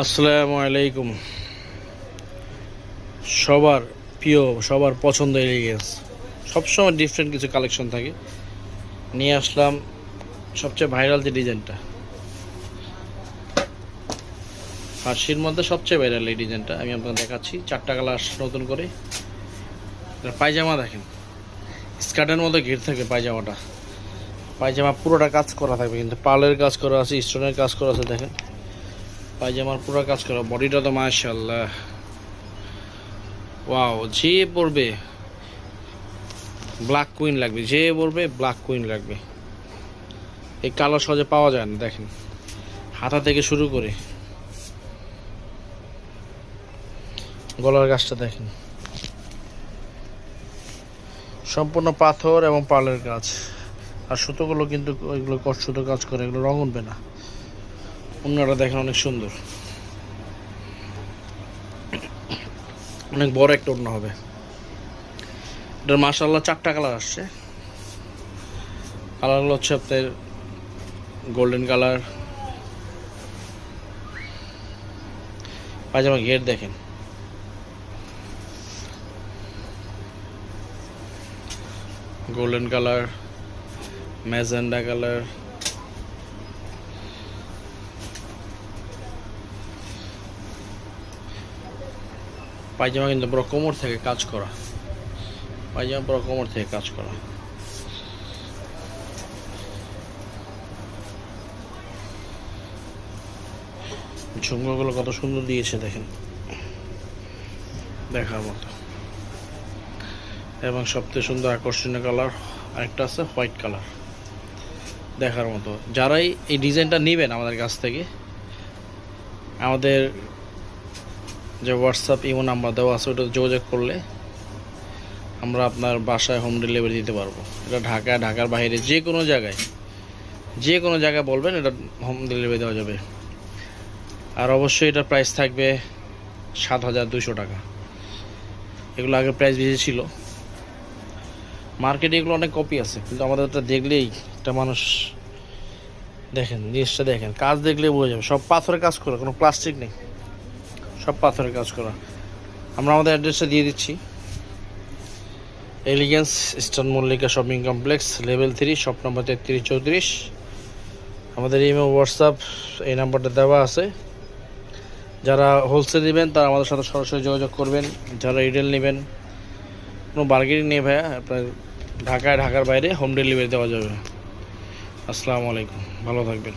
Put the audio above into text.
আসসালামু আলাইকুম। সবার প্রিয়, সবার পছন্দ এলিগেন্স, সবসময় ডিফারেন্ট কিছু কালেকশন থাকে। নিয়ে আসলাম সবচেয়ে ভাইরাল যে ডিজাইনটা, ফার্সির মধ্যে সবচেয়ে ভাইরাল এই ডিজাইনটা আমি আপনাকে দেখাচ্ছি। 4টা কালার নতুন করে। পায়জামা দেখেন, স্কার্টের মধ্যে ঘের থাকে পায়জামাটা। পায়জামা পুরোটা কাজ করা থাকবে, কিন্তু পার্লের কাজ করা আছে, স্টোনের কাজ করা আছে। দেখেন পায়জামার পুরো কাজ করা, বডিটা তো মাশাআল্লাহ ওয়াও। যে পরবে ব্ল্যাক কুইন লাগবে, যে পরবে ব্ল্যাক কুইন লাগবে। এই কালো সহজে পাওয়া যায় না। দেখেন হাতা থেকে শুরু করে গলার কাজটা দেখেন, সম্পূর্ণ পাথর এবং পার্লের কাজ। আর সুতোগুলো কিন্তু ওইগুলো কট সুতো কাজ করে, এগুলো রং উঠবে না। অন্যটা দেখেন অনেক সুন্দর, অনেক বড় একটা ওড়না হবে। এটার মাশাআল্লাহ 4টা কালার আসছে। কালারগুলো হচ্ছে আপনার গোল্ডেন কালার। পায়জামা ঘের দেখেন, গোল্ডেন কালার, ম্যাজেন্ডা কালার, পায়জামা কিন্তু পুরো কোমর থেকে কাজ করা, পায়জামা পুরো কোমর থেকে কাজ করা। ঝুমকাগুলো কত সুন্দর দিয়েছে দেখেন, দেখার মতো। এবং সবচেয়ে সুন্দর আকর্ষণীয় কালার আরেকটা আছে, হোয়াইট কালার, দেখার মতো। যারাই এই ডিজাইনটা নেবেন আমাদের কাছ থেকে, আমাদের যে হোয়াটসঅ্যাপ ইমো নাম্বার দেওয়া আছে ওটা যোগাযোগ করলে আমরা আপনার বাসায় হোম ডেলিভারি দিতে পারবো। এটা ঢাকা, ঢাকার বাইরে যে কোনো জায়গায় বলবেন, এটা হোম ডেলিভারি দেওয়া যাবে। আর অবশ্যই এটার প্রাইস থাকবে 7,200 টাকা। এগুলো আগে প্রাইস বেশি ছিল, মার্কেটে এগুলো অনেক কপি আছে, কিন্তু আমাদের এটা দেখলেই একটা মানুষ দেখেন, জিনিসটা দেখেন, কাজ দেখলেই বোঝা যাবে। সব পাথরের কাজ করা, কোনো প্লাস্টিক নেই, সব পাথরের কাজ করা। আমরা আমাদের অ্যাড্রেসটা দিয়ে দিচ্ছি, elegance eastern Mallika shopping complex, level 3, shop number 3334। আমাদের ইমেল হোয়াটসঅ্যাপ এই নাম্বারটা দেওয়া আছে। যারা হোলসেল নেবেন তারা আমাদের সাথে সরাসরি যোগাযোগ করবেন। যারা রিটেল নেবেন, কোনো বার্গেনিং নেই ভাইয়া, আপনার ঢাকার বাইরে হোম ডেলিভারি দেওয়া যাবে। আসসালামু আলাইকুম, ভালো থাকবেন।